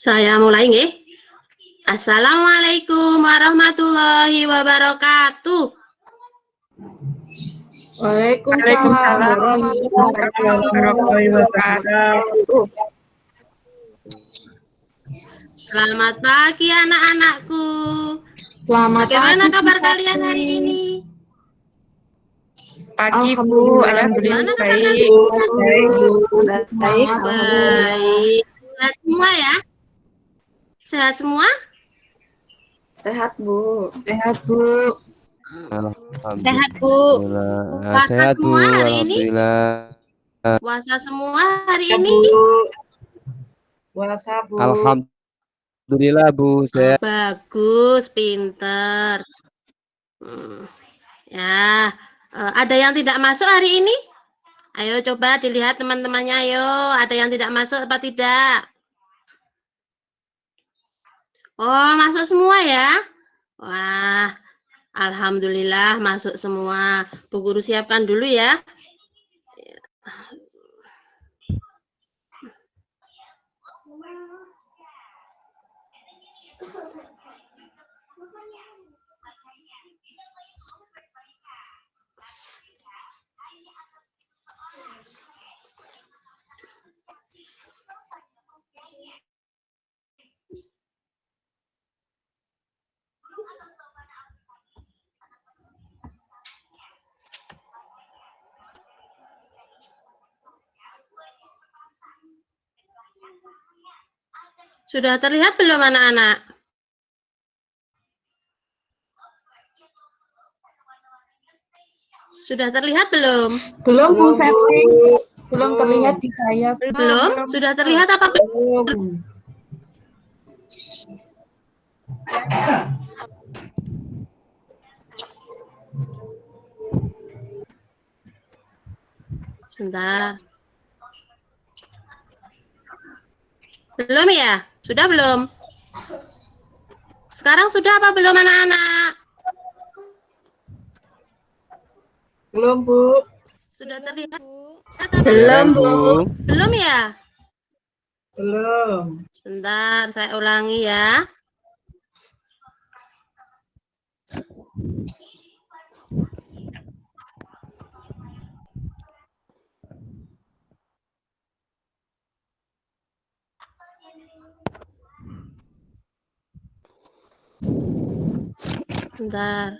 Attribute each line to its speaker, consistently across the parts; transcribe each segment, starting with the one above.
Speaker 1: Saya mulai nggih. Assalamualaikum warahmatullahi wabarakatuh.
Speaker 2: Waalaikumsalam warahmatullahi wabarakatuh.
Speaker 1: Selamat pagi anak-anakku.
Speaker 2: Selamat
Speaker 1: Bagaimana
Speaker 2: pagi,
Speaker 1: kabar kalian hari ini?
Speaker 2: Pagi Bu, alhamdulillah baik.
Speaker 1: Baik. Sehat semua ya? Sehat semua?
Speaker 3: Sehat Bu.
Speaker 2: Sehat Bu.
Speaker 1: Sehat Bu. Puasa semua hari ini? Puasa semua hari ini?
Speaker 2: Puasa Bu.
Speaker 4: Alhamdulillah Bu.
Speaker 1: Oh, bagus, pinter. Ya, ada yang tidak masuk hari ini? Ayo coba dilihat teman-temannya, ayo. Ada yang tidak masuk apa tidak? Oh, masuk semua ya? Wah, alhamdulillah masuk semua. Bu Guru siapkan dulu ya. Sudah terlihat belum anak-anak? Sudah terlihat belum?
Speaker 2: Belum Bu Septi. Belum terlihat di saya.
Speaker 1: Belum? Sudah terlihat apa belum? Sebentar. Belum ya? Sudah belum? Sekarang sudah apa belum anak-anak?
Speaker 2: Belum Bu.
Speaker 1: Sudah terlihat? Apa
Speaker 4: Belum Bu.
Speaker 1: Belum ya?
Speaker 2: Belum.
Speaker 1: Sebentar, saya ulangi ya. Sebentar.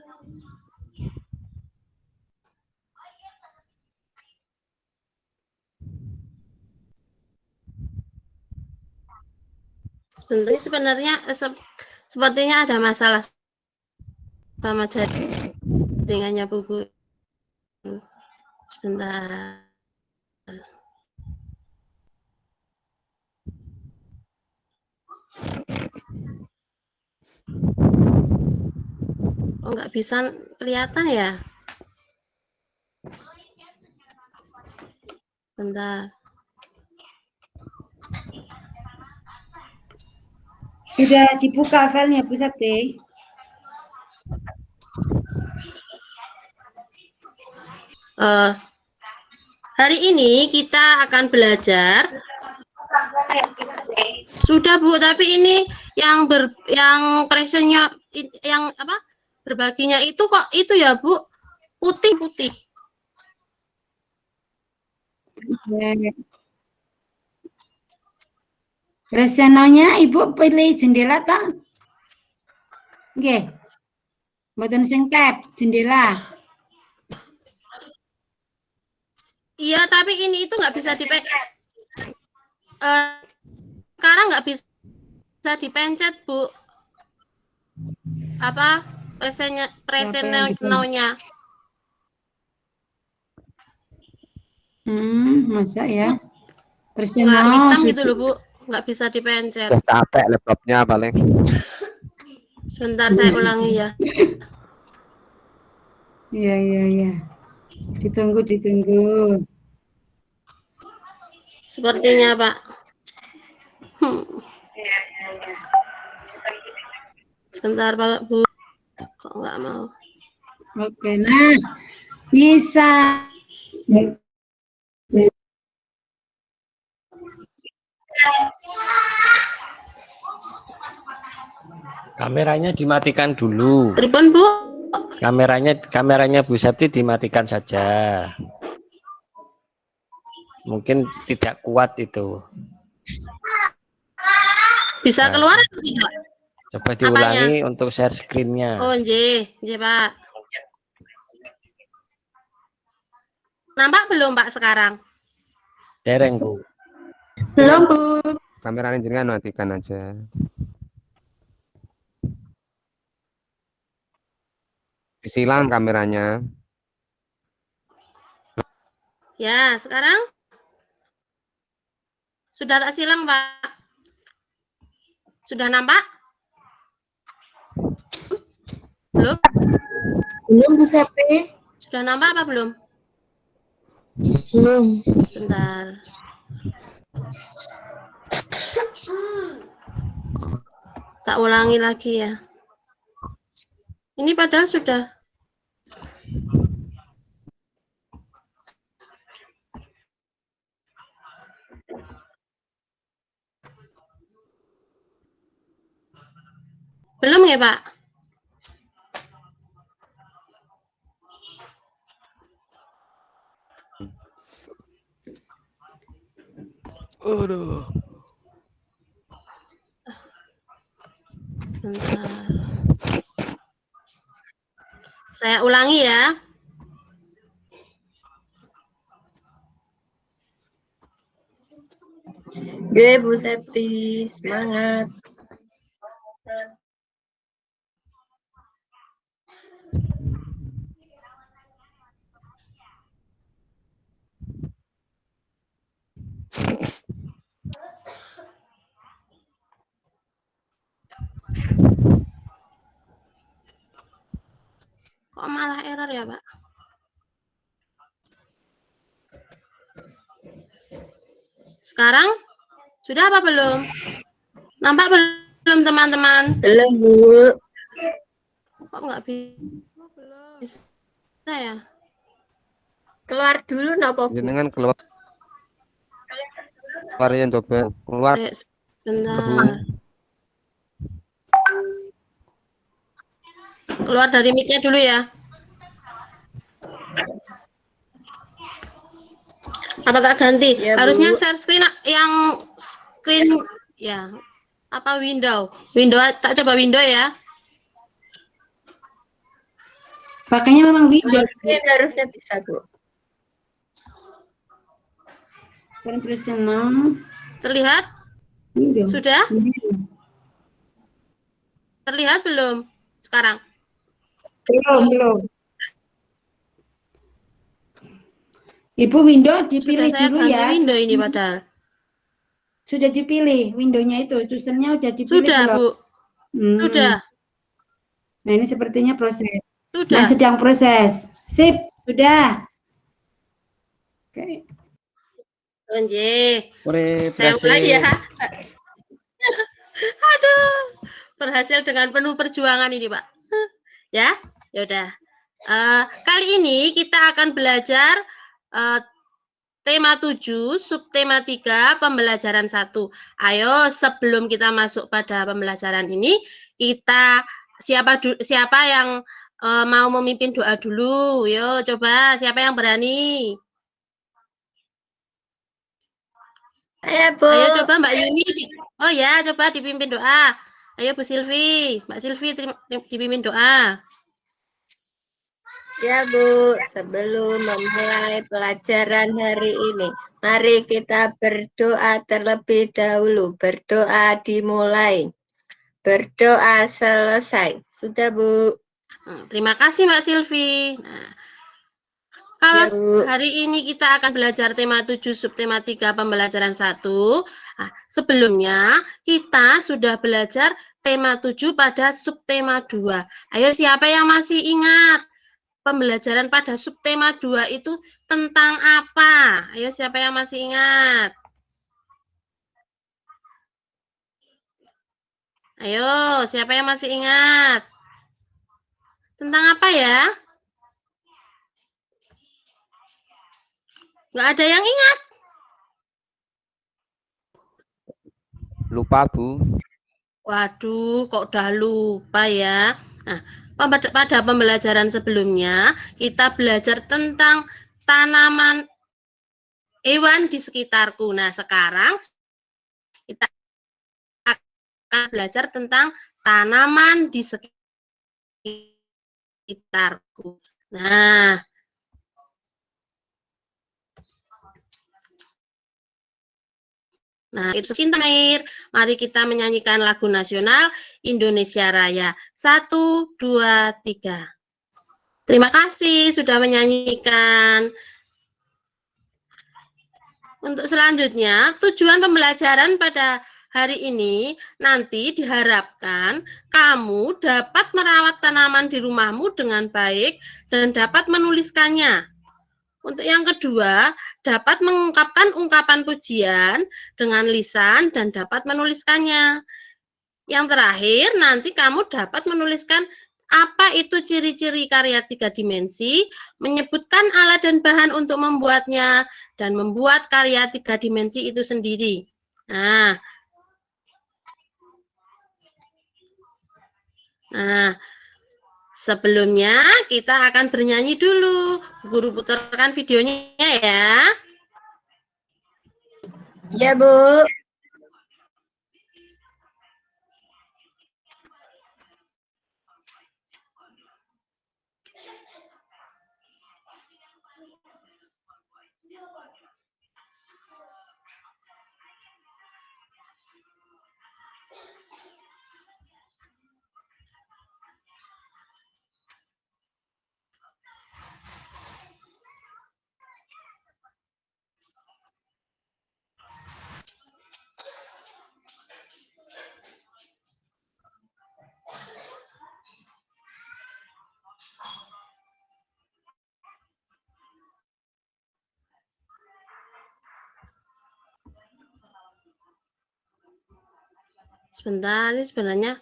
Speaker 1: Sebenarnya sepertinya ada masalah sama jaringannya Bu Guru. Sebentar. Oh, nggak bisa kelihatan ya? Bentar.
Speaker 3: Sudah dibuka filenya Bu Septi?
Speaker 1: Hari ini kita akan belajar. Sudah Bu, tapi ini yang presentnya yang apa? Berbaginya itu kok itu ya Bu? Putih-putih.
Speaker 3: Presennya Ibu pilih jendela tak? Nggih. Mboten sing tab jendela.
Speaker 1: Iya, tapi ini itu nggak bisa sekarang nggak bisa dipencet Bu. Apa presentnya now-nya?
Speaker 3: Masa ya?
Speaker 1: Nggak hitam gitu loh Bu, nggak bisa dipencet.
Speaker 4: Udah capek laptopnya paling.
Speaker 1: Sebentar saya ulangi ya.
Speaker 3: Iya. Ditunggu.
Speaker 1: Sepertinya, Pak. Sebentar, Pak, Bu. Kok nggak mau?
Speaker 3: Oke, nah bisa.
Speaker 5: Kameranya dimatikan dulu.
Speaker 1: Pripun, Bu?
Speaker 5: Kameranya Bu Septi dimatikan saja. Mungkin tidak kuat itu.
Speaker 1: Bisa
Speaker 5: Nah,
Speaker 1: keluar atau tidak?
Speaker 5: coba diulangi untuk share screen-nya.
Speaker 1: Oh, nggih, Pak. Nampak belum, Pak, sekarang?
Speaker 5: Dereng, Bu.
Speaker 2: Belum, Bu.
Speaker 4: Kameranya jenengan matikan aja. Disilang kameranya.
Speaker 1: Ya, sekarang sudah tak silang, Pak. Sudah nampak? Belum?
Speaker 2: Belum, Bu Septi.
Speaker 1: Sudah nampak apa belum?
Speaker 2: Belum.
Speaker 1: Bentar. Tak ulangi lagi ya. Ini padahal sudah. Belum ya, Pak?
Speaker 4: Aduh.
Speaker 1: Sebentar. Saya ulangi ya.
Speaker 2: Oke, Bu Septi. Semangat.
Speaker 1: Kok malah error ya, Pak? Sekarang sudah apa belum? Nampak belum, teman-teman?
Speaker 2: Belum, Bu.
Speaker 1: Kok nggak bisa ya?
Speaker 2: Keluar dulu, napa, Bu?
Speaker 4: Jenengan keluar. Keluarin coba. Keluar.
Speaker 1: Sebentar. Keluar dari mic-nya dulu ya. Apa tak ganti?
Speaker 2: Ya, Bu.
Speaker 1: Harusnya share screen yang screen ya. Apa window? Window, tak coba window ya.
Speaker 3: Pakainya memang Windows.
Speaker 2: Screen harusnya bisa, Bu.
Speaker 3: Profesional.
Speaker 1: Terlihat?
Speaker 3: Windows.
Speaker 1: Sudah? Terlihat belum sekarang?
Speaker 3: Belum. Ibu Windows dipilih
Speaker 1: Sudah saya
Speaker 3: dulu
Speaker 1: ganti
Speaker 3: ya.
Speaker 1: window ini padahal.
Speaker 3: Sudah dipilih windownya itu, chooser-nya udah dipilih
Speaker 1: Sudah,
Speaker 3: belum?
Speaker 1: Bu. Sudah.
Speaker 3: Nah, ini sepertinya proses. Nah,
Speaker 1: Sudah.
Speaker 3: sedang proses. Sip, sudah. Oke.
Speaker 1: Saya ulangi ya. Aduh, berhasil dengan penuh perjuangan ini, Pak. Ya, yaudah. Kali ini kita akan belajar tema 7, subtema 3, pembelajaran 1. Ayo, sebelum kita masuk pada pembelajaran ini, kita siapa yang mau memimpin doa dulu? Yo, coba siapa yang berani?
Speaker 2: Bu.
Speaker 1: Ayo coba Mbak Yuni. Oh ya, coba dipimpin doa. Ayo Bu Silvi, Mbak Silvi dipimpin doa.
Speaker 2: Ya, Bu, sebelum memulai pelajaran hari ini, mari kita berdoa terlebih dahulu. Berdoa dimulai. Berdoa selesai. Sudah, Bu.
Speaker 1: Terima kasih Mbak Silvi. Nah, kalau
Speaker 2: Ya, Bu.
Speaker 1: hari ini kita akan belajar tema 7, subtema 3, pembelajaran 1. Nah, sebelumnya kita sudah belajar tema 7 pada subtema 2. Ayo siapa yang masih ingat? Pembelajaran pada subtema 2 itu tentang apa? Ayo siapa yang masih ingat? Ayo, siapa yang masih ingat? Tentang apa ya? Nggak ada yang ingat.
Speaker 4: Lupa, Bu.
Speaker 1: Waduh, kok udah lupa ya? Nah, pada pembelajaran sebelumnya, kita belajar tentang tanaman hewan di sekitarku. Nah, sekarang kita akan belajar tentang tanaman di sekitarku. Nah, itu cinta air. Mari kita menyanyikan lagu nasional Indonesia Raya. 1, 2, 3. Terima kasih sudah menyanyikan. Untuk selanjutnya, tujuan pembelajaran pada hari ini nanti diharapkan kamu dapat merawat tanaman di rumahmu dengan baik dan dapat menuliskannya. Untuk yang kedua, dapat mengungkapkan ungkapan pujian dengan lisan dan dapat menuliskannya. Yang terakhir, nanti kamu dapat menuliskan apa itu ciri-ciri karya 3 dimensi, menyebutkan alat dan bahan untuk membuatnya, dan membuat karya 3 dimensi itu sendiri. Nah, sebelumnya kita akan bernyanyi dulu. Guru putarkan videonya ya.
Speaker 2: Ya, Bu.
Speaker 1: Sebentar, ini sebenarnya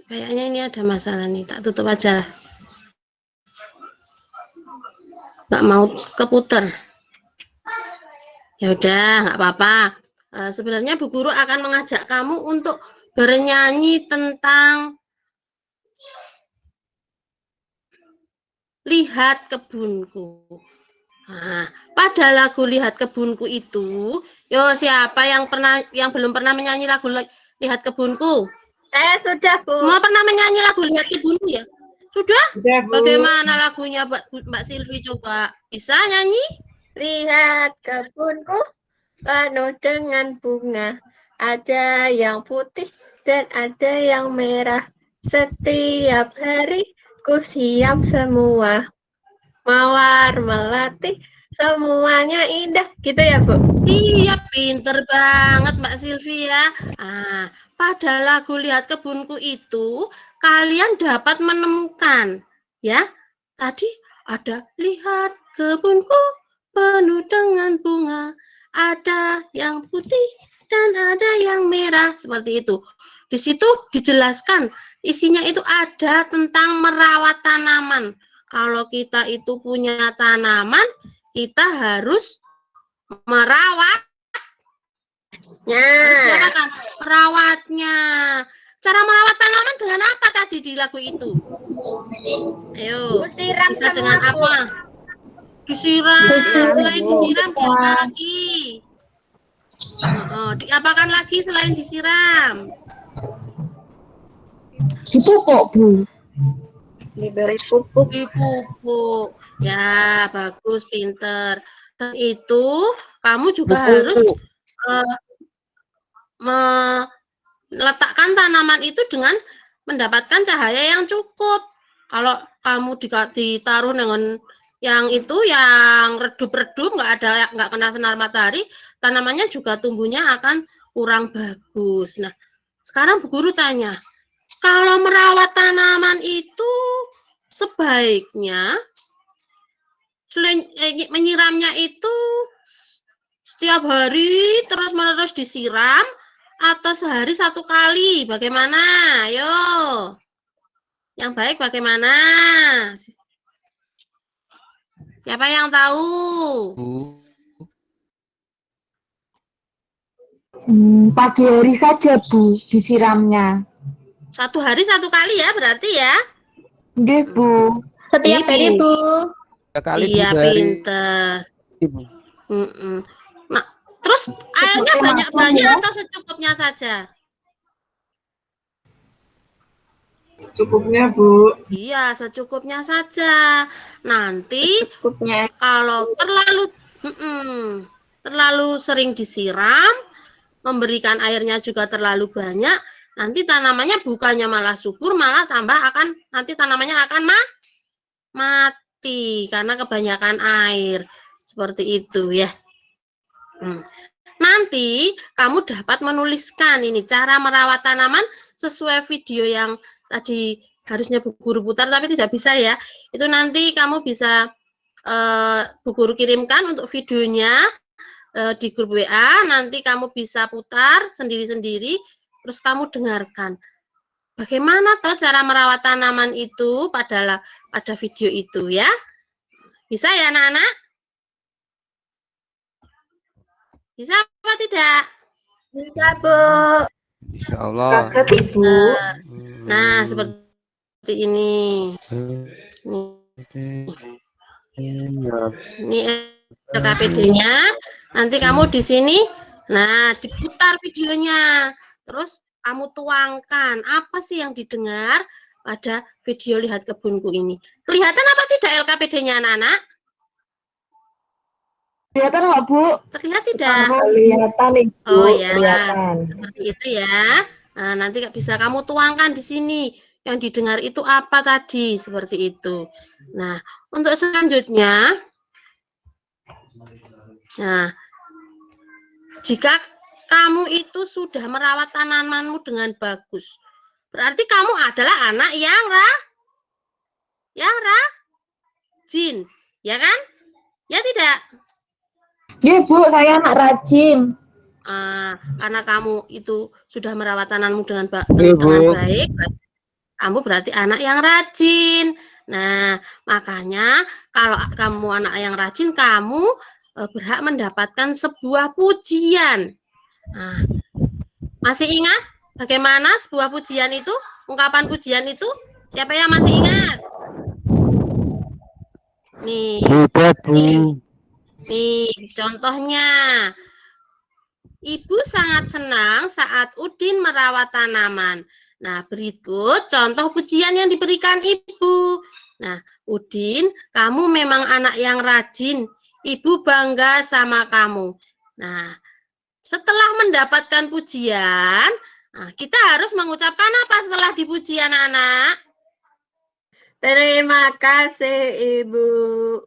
Speaker 1: kayaknya ini ada masalah nih. Tak tutup aja. Nggak mau keputar. Ya udah, nggak apa-apa. Sebenarnya Bu Guru akan mengajak kamu untuk bernyanyi tentang Lihat Kebunku. Nah, pada lagu Lihat Kebunku itu, yo siapa yang belum pernah menyanyi lagu Lihat Kebunku?
Speaker 2: Saya sudah, Bu.
Speaker 1: Semua pernah menyanyi lagu Lihat Kebunku ya? Sudah?
Speaker 2: Sudah, Bu.
Speaker 1: Bagaimana lagunya Mbak Silvi, coba? Bisa nyanyi?
Speaker 2: Lihat kebunku penuh dengan bunga. Ada yang putih dan ada yang merah. Setiap hari ku siap semua. Mawar melati semuanya indah. Gitu ya, Bu?
Speaker 1: Iya, pinter banget Mbak Silvi ya. Pada lagu Lihat Kebunku itu, kalian dapat menemukan, ya, tadi ada lihat kebunku penuh dengan bunga, ada yang putih dan ada yang merah, seperti itu. Di situ dijelaskan, isinya itu ada tentang merawat tanaman. Kalau kita itu punya tanaman, kita harus merawatnya. Cara merawat tanaman dengan apa tadi di lagu itu? Ayo, bisa dengan apa? Disiram. Selain disiram, diapa lagi? Diapakan lagi selain disiram?
Speaker 2: Dipupuk, Bu. Diberi pupuk.
Speaker 1: Dipupuk. Ya, bagus, pinter. Dan itu kamu juga harus meletakkan tanaman itu dengan mendapatkan cahaya yang cukup. Kalau kamu ditaruh dengan yang itu yang redup-redup, nggak kena sinar matahari, tanamannya juga tumbuhnya akan kurang bagus. Nah, sekarang Bu Guru tanya, kalau merawat tanaman itu sebaiknya menyiramnya itu setiap hari terus-menerus disiram atau sehari 1 kali? Bagaimana? Ayo. Yang baik bagaimana? Siapa yang tahu?
Speaker 4: Bu.
Speaker 2: Pagi hari saja, Bu, disiramnya.
Speaker 1: 1 hari 1 kali ya berarti ya?
Speaker 2: Nggih, Bu.
Speaker 6: Setiap hari, Bu.
Speaker 4: 3 kali Bu
Speaker 1: Iya,
Speaker 4: sehari.
Speaker 1: pinter.
Speaker 4: Ibu.
Speaker 1: Nah, terus airnya
Speaker 2: Seperti
Speaker 1: banyak-banyak
Speaker 2: makan, ya.
Speaker 1: atau secukupnya saja?
Speaker 7: Secukupnya, Bu.
Speaker 1: Iya, secukupnya saja. Nanti
Speaker 6: Secukupnya.
Speaker 1: kalau terlalu sering disiram, memberikan airnya juga terlalu banyak, nanti tanamannya bukannya malah subur, malah nanti tanamannya akan mati karena kebanyakan air. Seperti itu ya. Nanti kamu dapat menuliskan ini cara merawat tanaman sesuai video yang tadi harusnya Bu Guru putar tapi tidak bisa ya. Itu nanti kamu bisa Bu Guru kirimkan untuk videonya di grup WA. Nanti kamu bisa putar sendiri-sendiri terus kamu dengarkan. Bagaimana toh cara merawat tanaman itu pada video itu ya. Bisa ya anak-anak? Bisa apa tidak?
Speaker 6: Bisa, Bu.
Speaker 4: Insya Allah.
Speaker 7: Kaget, Ibu.
Speaker 1: Nah, seperti ini. Ini LKPD-nya. Nanti kamu di sini, nah diputar videonya. Terus kamu tuangkan apa sih yang didengar pada video Lihat Kebunku ini. Kelihatan apa tidak LKPD-nya anak-anak?
Speaker 2: Kelihatan nggak, Bu?
Speaker 1: Terlihat tidak?
Speaker 7: Kelihatan, Ibu.
Speaker 1: Oh ya,
Speaker 7: Kelihatan.
Speaker 1: seperti itu ya. Nah, nanti bisa kamu tuangkan di sini. Yang didengar itu apa tadi? Seperti itu. Nah, untuk selanjutnya, nah, jika kamu itu sudah merawat tanamanmu dengan bagus, berarti kamu adalah anak yang rajin, ya kan? Ya tidak?
Speaker 2: Nggih, Bu, saya anak rajin.
Speaker 1: Karena kamu itu sudah merawat tanamanmu dengan
Speaker 4: Iya, Bu.
Speaker 1: baik, kamu berarti anak yang rajin. Nah, makanya kalau kamu anak yang rajin, kamu berhak mendapatkan sebuah pujian. Nah, masih ingat bagaimana sebuah pujian itu? Ungkapan pujian itu? Siapa yang masih ingat? Nih, nih contohnya. Ibu sangat senang saat Udin merawat tanaman. Nah, berikut contoh pujian yang diberikan Ibu. Nah, Udin, kamu memang anak yang rajin. Ibu bangga sama kamu. Nah, setelah mendapatkan pujian, nah, kita harus mengucapkan apa setelah dipuji anak-anak?
Speaker 6: Terima kasih, Ibu.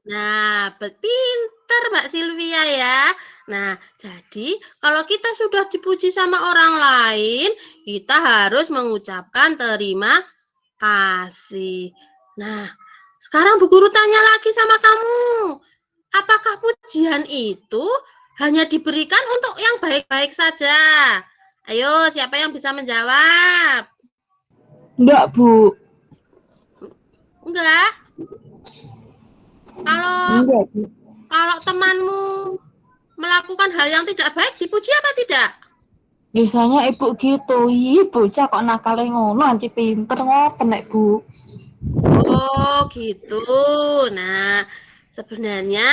Speaker 1: Nah, pinter Mbak Sylvia ya. Nah, jadi kalau kita sudah dipuji sama orang lain, kita harus mengucapkan terima kasih. Nah, sekarang Bu Guru tanya lagi sama kamu. Apakah pujian itu hanya diberikan untuk yang baik-baik saja? Ayo, siapa yang bisa menjawab?
Speaker 2: Enggak, Bu.
Speaker 1: Enggak.
Speaker 2: Enggak, Bu.
Speaker 1: Kalau temanmu melakukan hal yang tidak baik, dipuji apa tidak?
Speaker 2: Biasanya Ibu gitu. Ih, bocah kok nakalnya ngono, anci pinter ngoten, Nek, Bu.
Speaker 1: Oh, gitu. Nah, sebenarnya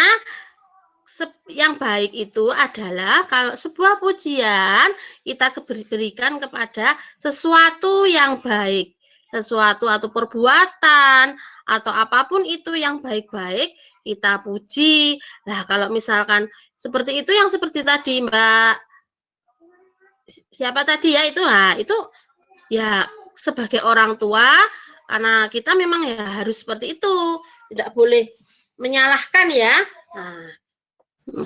Speaker 1: yang baik itu adalah kalau sebuah pujian kita berikan kepada sesuatu yang baik. Sesuatu atau perbuatan atau apapun itu yang baik-baik kita puji. Nah, kalau misalkan seperti itu yang seperti tadi Mbak siapa tadi ya itu, nah itu ya sebagai orang tua karena kita memang ya harus seperti itu, tidak boleh menyalahkan ya. Nah,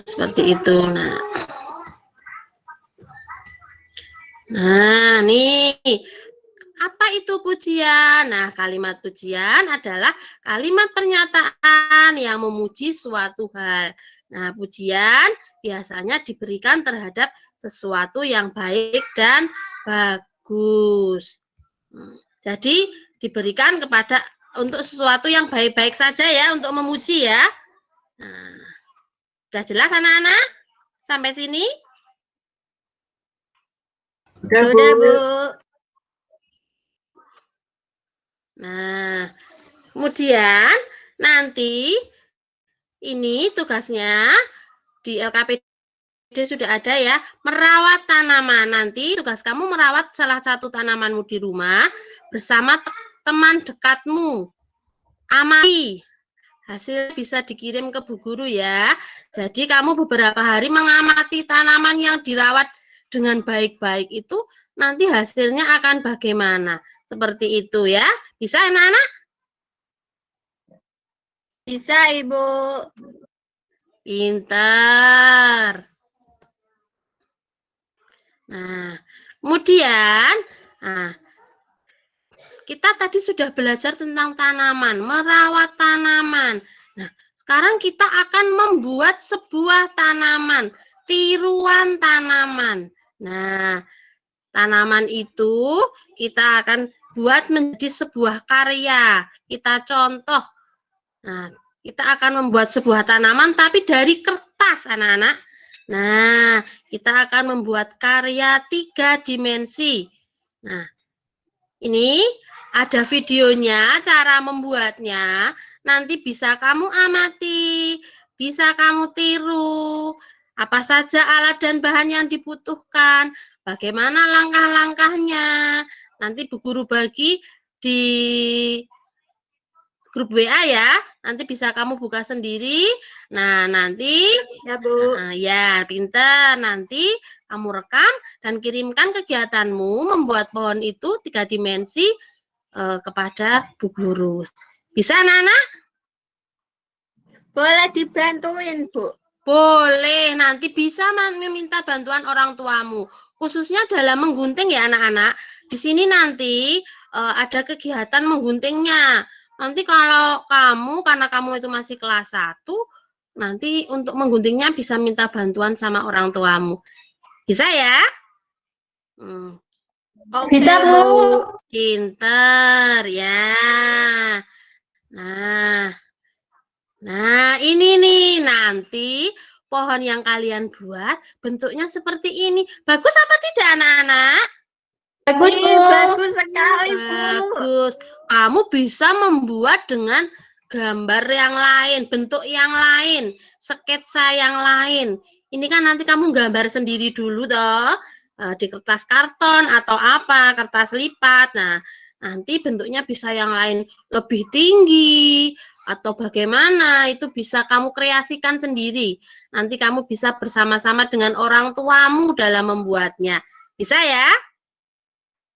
Speaker 1: seperti itu. Nah, nih apa itu pujian? Nah, kalimat pujian adalah kalimat pernyataan yang memuji suatu hal. Nah, pujian biasanya diberikan terhadap sesuatu yang baik dan bagus. Jadi diberikan kepada untuk sesuatu yang baik-baik saja ya, untuk memuji ya. Nah, sudah jelas anak-anak? Sampai sini?
Speaker 6: Sudah, Bu.
Speaker 1: Nah, kemudian nanti ini tugasnya di LKPD sudah ada ya, merawat tanaman. Nanti tugas kamu merawat salah satu tanamanmu di rumah bersama teman dekatmu. Amati. Hasil bisa dikirim ke Bu Guru ya. Jadi kamu beberapa hari mengamati tanaman yang dirawat dengan baik-baik itu, nanti hasilnya akan bagaimana. Seperti itu ya. Bisa anak-anak?
Speaker 6: Bisa, Ibu.
Speaker 1: Pintar. Nah, kemudian, kita tadi sudah belajar tentang tanaman, merawat tanaman. Nah, sekarang kita akan membuat sebuah tanaman, tiruan tanaman. Nah, tanaman itu kita akan buat menjadi sebuah karya. Kita contoh. Nah, kita akan membuat sebuah tanaman tapi dari kertas, anak-anak. Nah, kita akan membuat karya 3 dimensi. Nah, ini ada videonya, cara membuatnya. Nanti bisa kamu amati, bisa kamu tiru. Apa saja alat dan bahan yang dibutuhkan, bagaimana langkah-langkahnya. Nanti Bu Guru bagi di grup WA ya. Nanti bisa kamu buka sendiri. Nah, nanti
Speaker 6: Ya, Bu.
Speaker 1: ya, pintar. Nanti kamu rekam dan kirimkan kegiatanmu membuat pohon itu 3 dimensi kepada Bu Guru. Bisa, anak-anak?
Speaker 6: Boleh dibantuin, Bu.
Speaker 1: Boleh, nanti bisa meminta bantuan orang tuamu. Khususnya dalam menggunting ya anak-anak. Di sini nanti ada kegiatan mengguntingnya. Nanti kalau kamu, karena kamu itu masih kelas 1, nanti untuk mengguntingnya bisa minta bantuan sama orang tuamu. Bisa ya?
Speaker 6: Oke, bisa, Bu.
Speaker 1: Pinter ya. Nah, ini nih nanti pohon yang kalian buat bentuknya seperti ini. Bagus apa tidak anak-anak?
Speaker 6: Bagus, Bu. Bagus sekali, Bu.
Speaker 1: Bagus. Kamu bisa membuat dengan gambar yang lain, bentuk yang lain, sketsa yang lain. Ini kan nanti kamu gambar sendiri dulu toh, di kertas karton atau apa, kertas lipat. Nah, nanti bentuknya bisa yang lain lebih tinggi atau bagaimana, itu bisa kamu kreasikan sendiri. Nanti kamu bisa bersama-sama dengan orang tuamu dalam membuatnya. Bisa ya?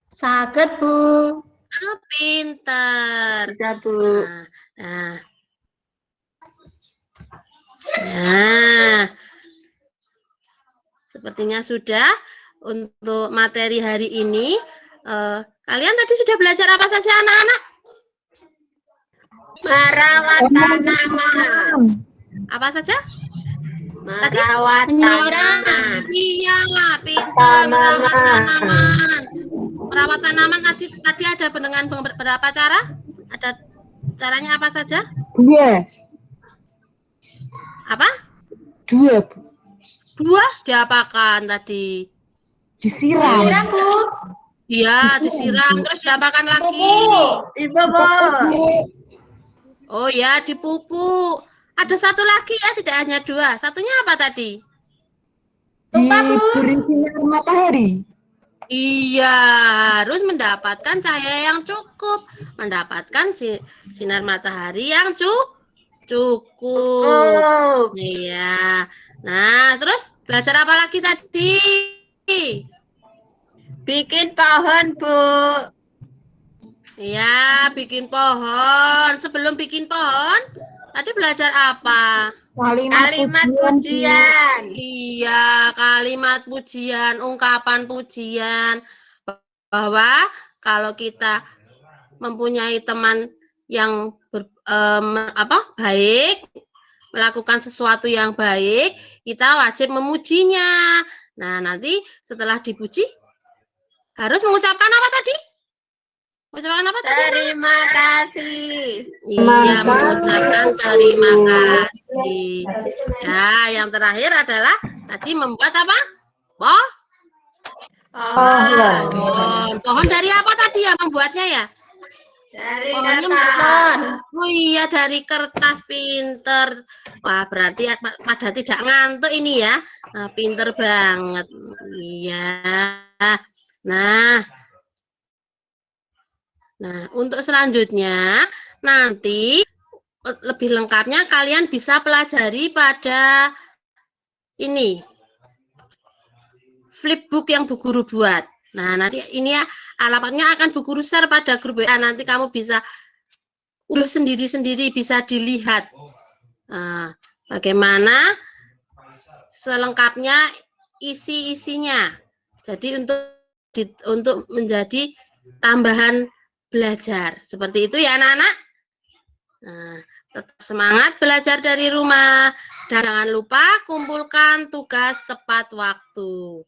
Speaker 6: Saged, Bu.
Speaker 1: Pinter.
Speaker 6: Bisa, Bu.
Speaker 1: Nah, sepertinya sudah untuk materi hari ini. Kalian tadi sudah belajar apa saja anak-anak?
Speaker 6: Merawat tanaman.
Speaker 1: Apa saja?
Speaker 6: Merawat tanaman.
Speaker 1: Iya, pintar. Merawat tanaman. Merawat tanaman tadi ada dengan beberapa cara. Ada caranya apa saja?
Speaker 2: 2.
Speaker 1: Apa?
Speaker 2: 2.
Speaker 1: 2 diapakan tadi?
Speaker 2: Disiram.
Speaker 6: Bu.
Speaker 1: Iya, disiram terus diapakan lagi?
Speaker 6: Ibu, Bu.
Speaker 1: Oh ya, dipupuk. Ada satu lagi ya, tidak hanya 2. Satunya apa tadi?
Speaker 2: Diberi sinar matahari.
Speaker 1: Iya, harus mendapatkan cahaya yang cukup, mendapatkan sinar matahari yang cukup. Iya. Nah, terus belajar apa lagi tadi?
Speaker 6: Bikin pohon, Bu.
Speaker 1: Iya, bikin pohon. Sebelum bikin pohon, tadi belajar apa?
Speaker 6: Kalimat pujian.
Speaker 1: Iya, kalimat pujian, ungkapan pujian. Bahwa kalau kita mempunyai teman yang baik, melakukan sesuatu yang baik, kita wajib memujinya. Nah, nanti setelah dipuji harus mengucapkan apa tadi? Mengucapkan apa tadi?
Speaker 6: Terima kasih.
Speaker 1: Iya, mengucapkan terima kasih. Ya, yang terakhir adalah tadi membuat apa? Pohon dari apa tadi ya membuatnya ya?
Speaker 6: Dari
Speaker 1: Pohonnya
Speaker 6: kertas.
Speaker 1: Oh iya, dari kertas, pinter. Wah, berarti pada tidak ngantuk ini ya. Nah, pinter banget. Iya. Nah, untuk selanjutnya nanti lebih lengkapnya kalian bisa pelajari pada ini flipbook yang Bu Guru buat. Nah, nanti ini ya alamatnya akan Bu Guru share pada grup WA. Nanti kamu bisa udah sendiri-sendiri bisa dilihat. Nah, bagaimana selengkapnya isi-isinya. Jadi untuk menjadi tambahan belajar. Seperti itu ya anak-anak. Nah, tetap semangat belajar dari rumah. Dan jangan lupa kumpulkan tugas tepat waktu.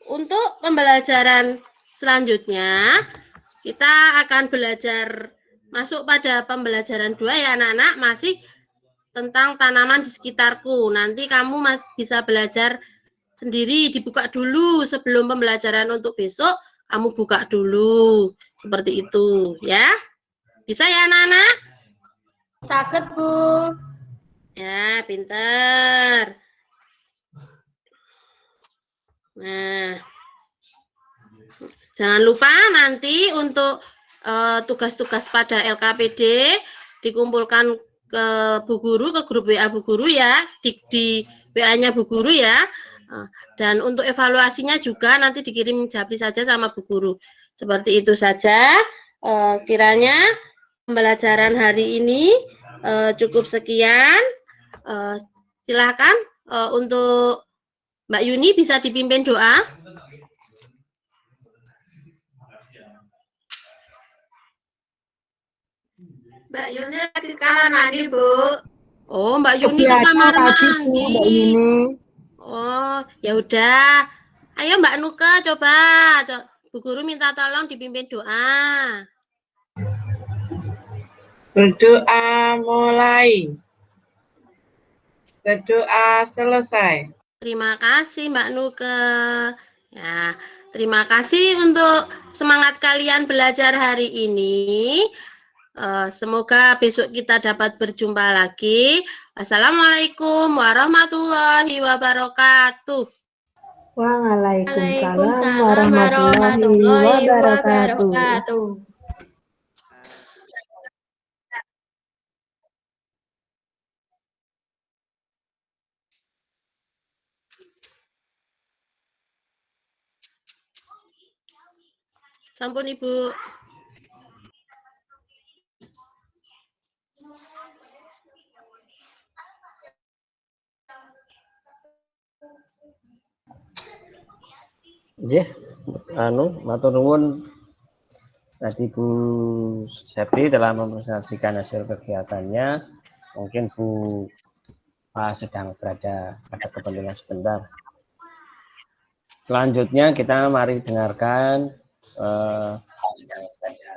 Speaker 1: Untuk pembelajaran selanjutnya, kita akan belajar masuk pada pembelajaran 2 ya anak-anak, masih tentang tanaman di sekitarku. Nanti kamu bisa belajar sendiri, dibuka dulu sebelum pembelajaran untuk besok, kamu buka dulu. Seperti itu ya. Bisa ya anak-anak?
Speaker 3: Sakit, Bu.
Speaker 1: Ya, pinter. Nah, jangan lupa nanti untuk tugas-tugas pada LKPD dikumpulkan ke Bu Guru, ke grup WA Bu Guru ya, di WA-nya Bu Guru ya. Dan untuk evaluasinya juga nanti dikirim japri saja sama Bu Guru. Seperti itu saja. Kiranya pembelajaran hari ini cukup sekian. Silakan untuk Mbak Yuni bisa dipimpin doa.
Speaker 6: Mbak Yuni lagi kamar mandi, Bu.
Speaker 1: Oh, Mbak Yuni ke kamar mandi. Oh, ya udah. Ayo Mbak Nuke coba. Bu Guru minta tolong dipimpin doa.
Speaker 7: Berdoa mulai. Berdoa selesai.
Speaker 1: Terima kasih Mbak Nuke. Ya, terima kasih untuk semangat kalian belajar hari ini. Semoga besok kita dapat berjumpa lagi. Wassalamualaikum warahmatullahi wabarakatuh.
Speaker 2: Waalaikumsalam warahmatullahi wabarakatuh.
Speaker 1: Sampun Ibu.
Speaker 5: Nggih, matur nuwun tadi Bu Septi telah mempresentasikan hasil kegiatannya. Mungkin Bu sedang berada pada kepentingan sebentar. Selanjutnya kita mari dengarkan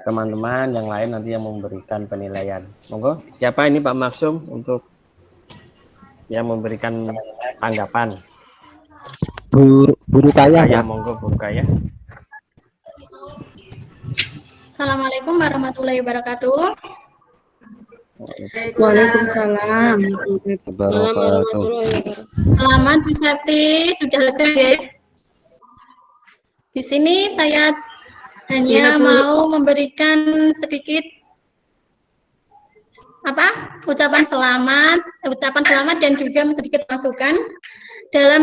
Speaker 5: teman-teman yang lain nanti yang memberikan penilaian. Monggo, siapa ini Pak Maksum untuk yang memberikan tanggapan?
Speaker 4: Guru Kaya ya.
Speaker 5: Monggo Bu Kaya.
Speaker 3: Assalamualaikum warahmatullahi wabarakatuh.
Speaker 7: Waalaikumsalam.
Speaker 3: Selamat Bu Septi, sudah lega ya? Di sini saya hanya mau memberikan sedikit ucapan selamat dan juga sedikit masukan dalam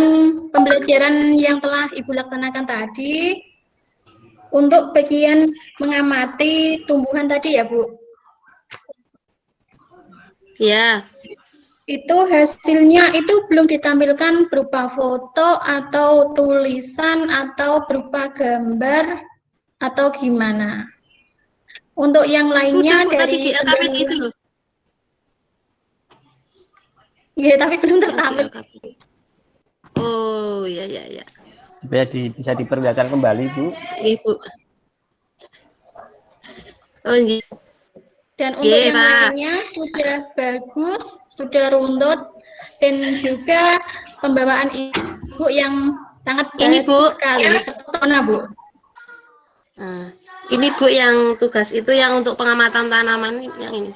Speaker 3: pembelajaran yang telah Ibu laksanakan tadi untuk bagian mengamati tumbuhan tadi ya Bu.
Speaker 1: Ya.
Speaker 3: Itu hasilnya itu belum ditampilkan berupa foto atau tulisan atau berupa gambar atau gimana. Untuk yang lainnya
Speaker 1: sudah, Bu,
Speaker 3: dari
Speaker 1: tadi di LKPD itu loh.
Speaker 3: Iya, tapi belum
Speaker 1: Yang di
Speaker 3: tertampil.
Speaker 1: LKPD. Oh, ya ya ya.
Speaker 5: Supaya bisa diperlihatkan kembali, Bu.
Speaker 1: Ibu. Oh, iya.
Speaker 3: Dan untuk
Speaker 1: Iya,
Speaker 3: yang
Speaker 1: Pak.
Speaker 3: lainnya sudah bagus, sudah runtut, dan juga pembawaan Ibu yang sangat
Speaker 1: Ini, Bu.
Speaker 3: bagus sekali. Terpesona, Bu.
Speaker 1: Nah, ini Bu yang tugas itu yang untuk pengamatan tanaman yang ini.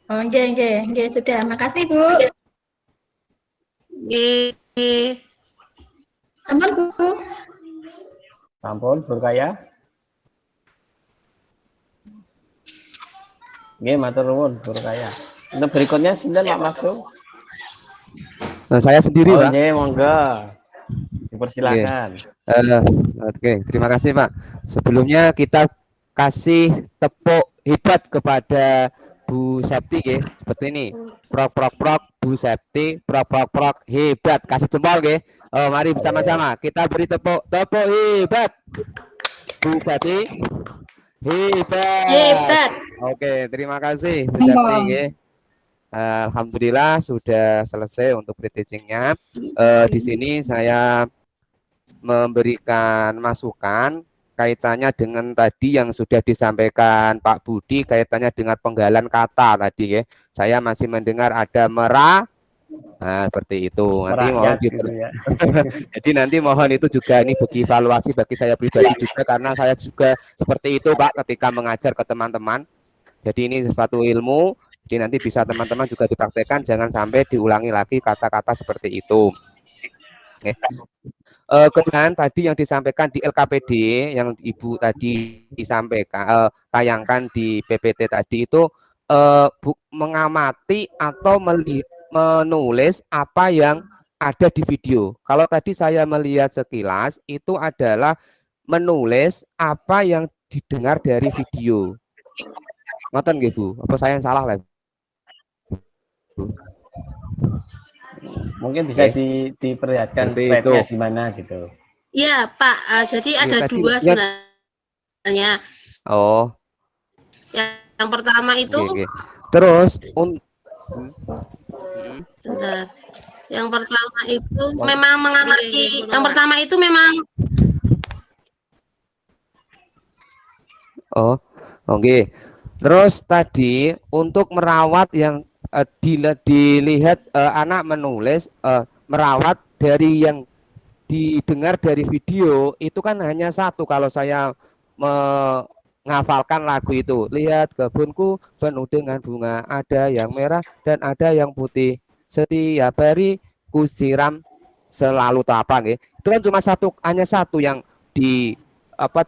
Speaker 3: Oh, oke, sudah. Makasih, Bu.
Speaker 1: Oke.
Speaker 3: Ampun, Bu.
Speaker 5: Sampun, Burkaya. Nggih, matur nuwun, Burkaya. Untuk berikutnya sinten Pak Maksum?
Speaker 4: Nah, saya sendiri,
Speaker 5: Oh,
Speaker 4: Pak.
Speaker 5: nggih, monggo. Dipersilakan.
Speaker 4: Oke, terima kasih, Pak. Sebelumnya kita kasih tepuk hebat kepada Bu Septi, nggih. Seperti ini. Prok prok prok Bu Septi, prok prok prok hebat. Kasih jempol, nggih. Oh, mari bersama-sama kita beri tepuk hebat. Bu Septi. Hebat. Oke, terima kasih Bu Septi, nggih. Alhamdulillah sudah selesai untuk pre-teachingnya. Di sini saya memberikan masukan kaitannya dengan tadi yang sudah disampaikan Pak Budi kaitannya dengan penggalan kata tadi ya. Saya masih mendengar ada merah. Nah, seperti itu. Nanti mohon
Speaker 5: gitu ya.
Speaker 4: Jadi nanti mohon itu juga ini bagi evaluasi bagi saya pribadi juga karena saya juga seperti itu Pak ketika mengajar ke teman-teman. Jadi ini sesuatu ilmu. Jadi nanti bisa teman-teman juga dipraktekkan, jangan sampai diulangi lagi kata-kata seperti itu. Oke. Kemudian tadi yang disampaikan di LKPD yang Ibu tadi disampaikan tayangkan di PPT tadi itu mengamati atau menulis apa yang ada di video. Kalau tadi saya melihat sekilas itu adalah menulis apa yang didengar dari video. Ngoten nggih Bu? Apa saya yang salah lah?
Speaker 5: Mungkin bisa diperlihatkan slide-nya di mana gitu.
Speaker 1: Iya, Pak. Jadi ada dua sebenarnya.
Speaker 4: Oh.
Speaker 1: Yang pertama itu.
Speaker 4: Terus
Speaker 1: Bentar. Yang pertama itu memang mengamati. Yang pertama itu memang.
Speaker 4: Oh, oke. Terus tadi untuk merawat yang dilihat anak menulis merawat dari yang didengar dari video itu kan hanya satu. Kalau saya menghafalkan lagu itu, lihat kebunku penuh dengan bunga, ada yang merah dan ada yang putih, setiap hari kusiram selalu apa nih. Itu kan cuma hanya satu yang di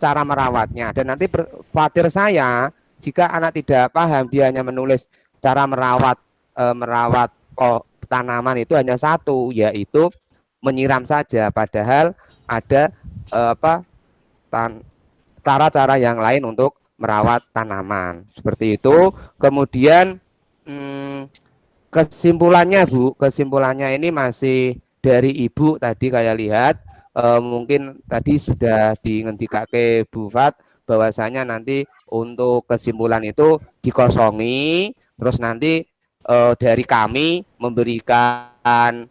Speaker 4: cara merawatnya. Dan nanti khawatir saya jika anak tidak paham, dia hanya menulis cara merawat tanaman itu hanya satu, yaitu menyiram saja, padahal ada cara-cara yang lain untuk merawat tanaman seperti itu. Kemudian kesimpulannya Bu, kesimpulannya ini masih dari Ibu tadi kayak lihat mungkin tadi sudah dingendikake Bu Fat bahwasanya nanti untuk kesimpulan itu dikosongi, terus nanti dari kami memberikan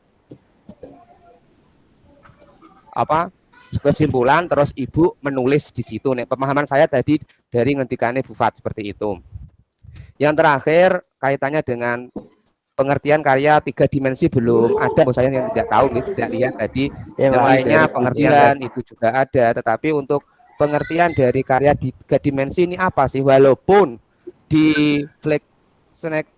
Speaker 4: kesimpulan, terus Ibu menulis di situ. Nih, pemahaman saya tadi dari ngendikane Bu Fat seperti itu. Yang terakhir kaitannya dengan pengertian karya 3 dimensi belum ada, saya yang tidak tahu nih, tidak lihat tadi. Yang lainnya pengertian itu juga ada, tetapi untuk pengertian dari karya 3 dimensi ini apa sih? Walaupun di snack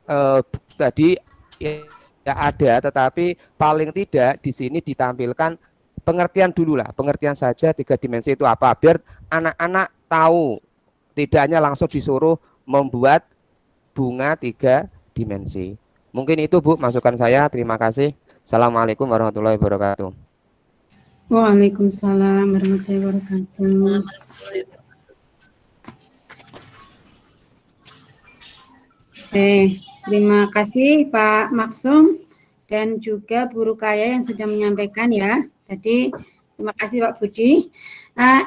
Speaker 4: tadi ya ada, tetapi paling tidak di sini ditampilkan pengertian dulu lah, pengertian saja 3 dimensi itu apa, biar anak-anak tahu, tidak hanya langsung disuruh membuat bunga 3 dimensi. Mungkin itu Bu masukan saya, terima kasih. Assalamualaikum warahmatullahi wabarakatuh.
Speaker 7: Waalaikumsalam warahmatullahi wabarakatuh. Terima kasih Pak Maksum dan juga Bu Rukaya yang sudah menyampaikan ya. Tadi terima kasih Pak Budi.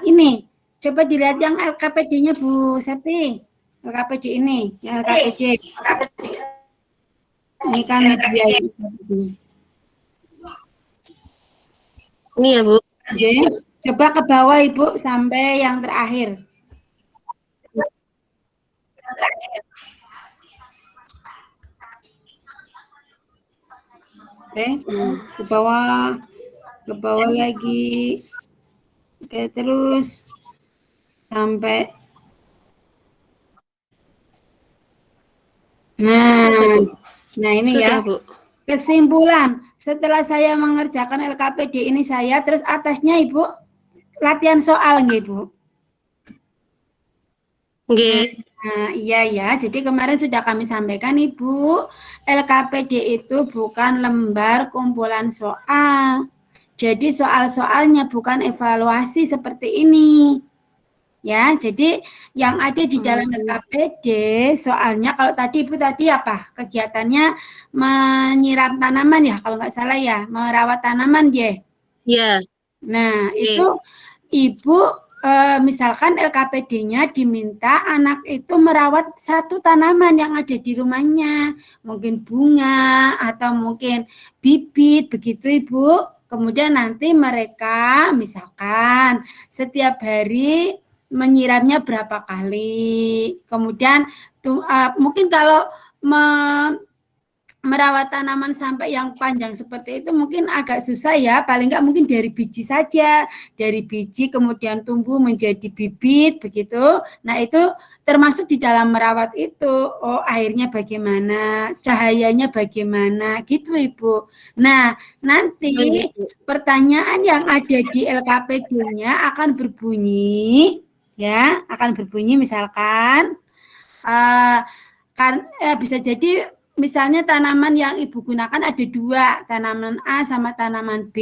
Speaker 7: Ini coba dilihat yang LKPD-nya Bu Septi. LKPD ini, yang LKPD. Ini kan biaya.
Speaker 1: Ini ya, Bu.
Speaker 7: Oke, coba ke bawah Ibu sampai yang terakhir. Oke, ke bawah lagi. Oke, terus sampai. Nah ini
Speaker 1: Sudah,
Speaker 7: ya.
Speaker 1: Bu.
Speaker 7: Kesimpulan, setelah saya mengerjakan LKPD ini terus atasnya Ibu latihan soal nggih, Bu.
Speaker 1: Nggih.
Speaker 7: Nah, iya ya. Jadi kemarin sudah kami sampaikan Ibu, LKPD itu bukan lembar kumpulan soal. Jadi soal-soalnya bukan evaluasi seperti ini. Ya, jadi yang ada di dalam LKPD soalnya kalau tadi Ibu tadi apa? Kegiatannya menyiram tanaman ya, kalau nggak salah ya, merawat tanaman ya.
Speaker 1: Iya.
Speaker 7: Nah, itu Ibu misalkan LKPD-nya diminta anak itu merawat satu tanaman yang ada di rumahnya, mungkin bunga atau mungkin bibit, begitu Ibu. Kemudian nanti mereka misalkan setiap hari menyiramnya berapa kali. Kemudian mungkin kalau merawat tanaman sampai yang panjang seperti itu mungkin agak susah ya, paling enggak mungkin dari biji saja, dari biji kemudian tumbuh menjadi bibit begitu. Nah, itu termasuk di dalam merawat itu. Oh, airnya bagaimana, cahayanya bagaimana gitu Ibu. Nah, nanti pertanyaan yang ada di LKPD-nya akan berbunyi ya, akan berbunyi misalkan bisa jadi misalnya tanaman yang Ibu gunakan ada dua, tanaman A sama tanaman B.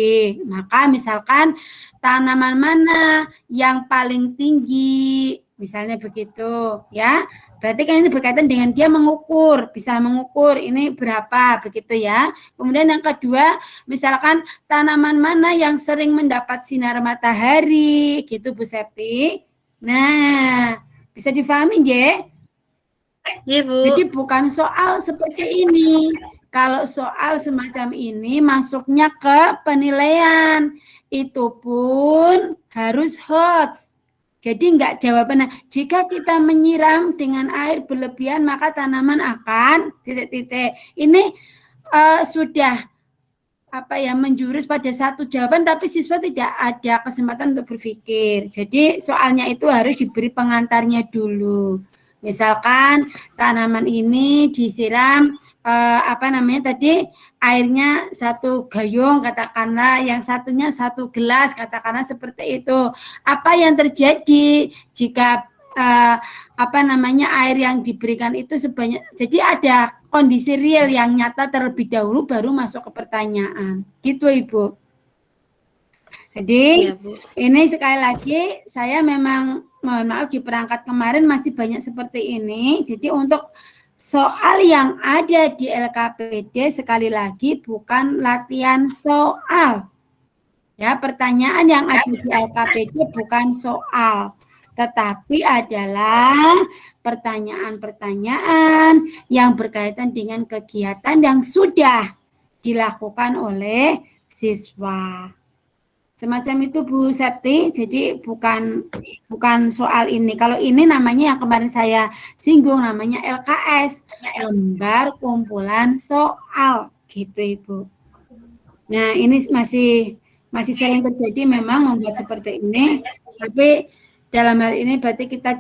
Speaker 7: Maka misalkan tanaman mana yang paling tinggi, misalnya begitu ya. Berarti kan ini berkaitan dengan dia mengukur, bisa mengukur ini berapa begitu ya. Kemudian yang kedua, misalkan tanaman mana yang sering mendapat sinar matahari gitu Bu Septi. Nah, bisa difahami ya?
Speaker 1: Iya, Bu.
Speaker 7: Jadi bukan soal seperti ini. Kalau soal semacam ini masuknya ke penilaian. Itu pun harus hot. Jadi enggak jawabannya. Jika kita menyiram dengan air berlebihan maka tanaman akan titik-titik. Ini sudah menjurus pada satu jawaban tapi siswa tidak ada kesempatan untuk berpikir. Jadi soalnya itu harus diberi pengantarnya dulu. Misalkan tanaman ini disiram airnya satu gayung katakanlah, yang satunya satu gelas katakanlah seperti itu. Apa yang terjadi jika air yang diberikan itu sebanyak, jadi ada kondisi real yang nyata terlebih dahulu baru masuk ke pertanyaan. Gitu Ibu. Jadi ini sekali lagi saya memang mohon maaf di perangkat kemarin masih banyak seperti ini. Jadi untuk soal yang ada di LKPD sekali lagi bukan latihan soal. Ya, pertanyaan yang ada di LKPD bukan soal, tetapi adalah pertanyaan-pertanyaan yang berkaitan dengan kegiatan yang sudah dilakukan oleh siswa. Semacam itu Bu Septi, jadi bukan soal ini. Kalau ini namanya yang kemarin saya singgung namanya LKS, lembar kumpulan soal, gitu Ibu. Nah, ini masih sering terjadi memang membuat seperti ini, tapi dalam hal ini berarti kita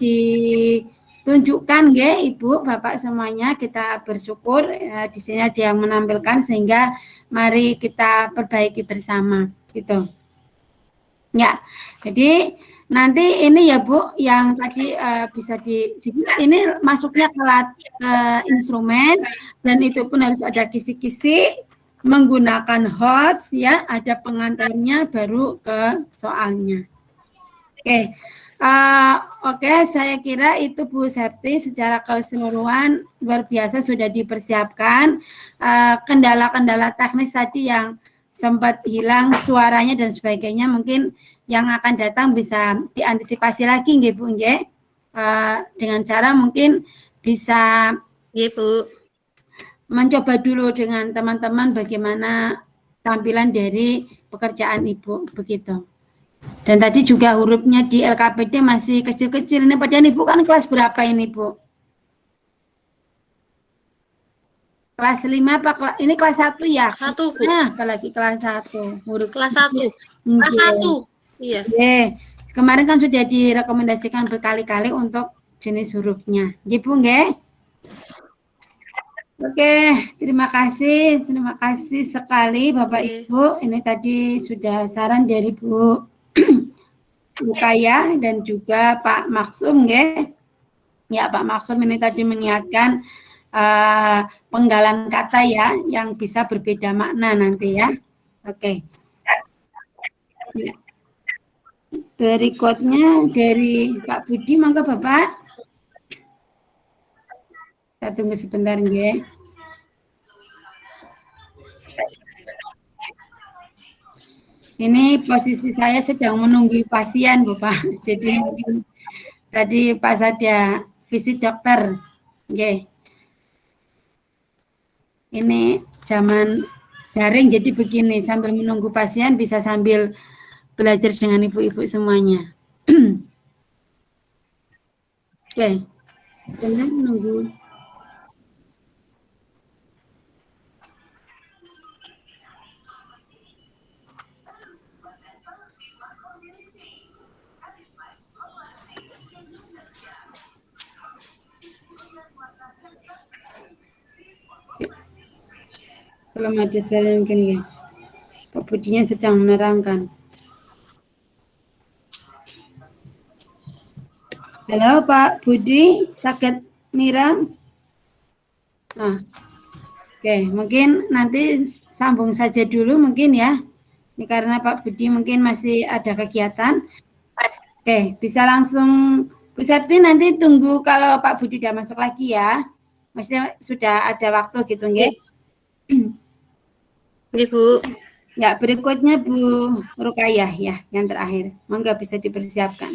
Speaker 7: ditunjukkan ya Ibu, Bapak semuanya, kita bersyukur di sini ada yang menampilkan sehingga mari kita perbaiki bersama gitu. Ya. Jadi nanti ini ya Bu yang tadi ini masuknya ke instrumen dan itu pun harus ada kisi-kisi menggunakan HOTS ya, ada pengantarnya baru ke soalnya. Oke, saya kira itu Bu Septi secara keseluruhan luar biasa sudah dipersiapkan. Kendala-kendala teknis tadi yang sempat hilang suaranya dan sebagainya mungkin yang akan datang bisa diantisipasi lagi nggih Bu nggih. Dengan cara mungkin bisa
Speaker 1: nggih Bu.
Speaker 7: mencoba dulu dengan teman-teman bagaimana tampilan dari pekerjaan Ibu, begitu. Dan tadi juga hurufnya di LKPD masih kecil-kecil. Ini padahal Ibu kan kelas berapa ini, Bu? Kelas 5 apa? Ini kelas 1 ya?
Speaker 1: 1, Bu.
Speaker 7: Nah, apalagi kelas 1. Huruf
Speaker 1: Kelas 1. Kelas 1. Iya.
Speaker 7: Oke. Kemarin kan sudah direkomendasikan berkali-kali untuk jenis hurufnya. Ibu, nggih? Oke, terima kasih sekali Bapak
Speaker 1: Oke.
Speaker 7: Ibu. Ini tadi sudah saran dari Bu Rukaya dan juga Pak Maksum, nggih. Ya, Pak Maksum ini tadi mengingatkan penggalan kata ya yang bisa berbeda makna nanti ya. Oke. Ya. Berikutnya dari Pak Budi, monggo Bapak. Kita tunggu sebentar nggih. Ini posisi saya sedang menunggu pasien, Bapak. Jadi mungkin tadi pas ada visit dokter. Nggih. Ini zaman daring jadi begini, sambil menunggu pasien bisa sambil belajar dengan ibu-ibu semuanya. Oke. Benar menunggu. Kalau ada suara mungkin ya. Pak Budinya sedang menerangkan. Halo Pak Budi, sakit Mira? Nah, oke, mungkin nanti sambung saja dulu mungkin ya. Ini karena Pak Budi mungkin masih ada kegiatan. Oke, bisa langsung Bu Septi nanti tunggu kalau Pak Budi udah masuk lagi ya. Maksudnya sudah ada waktu gitu, nggih?
Speaker 1: Ibu.
Speaker 7: Ya, berikutnya Bu Rukayah ya, yang terakhir. Monggo bisa dipersiapkan.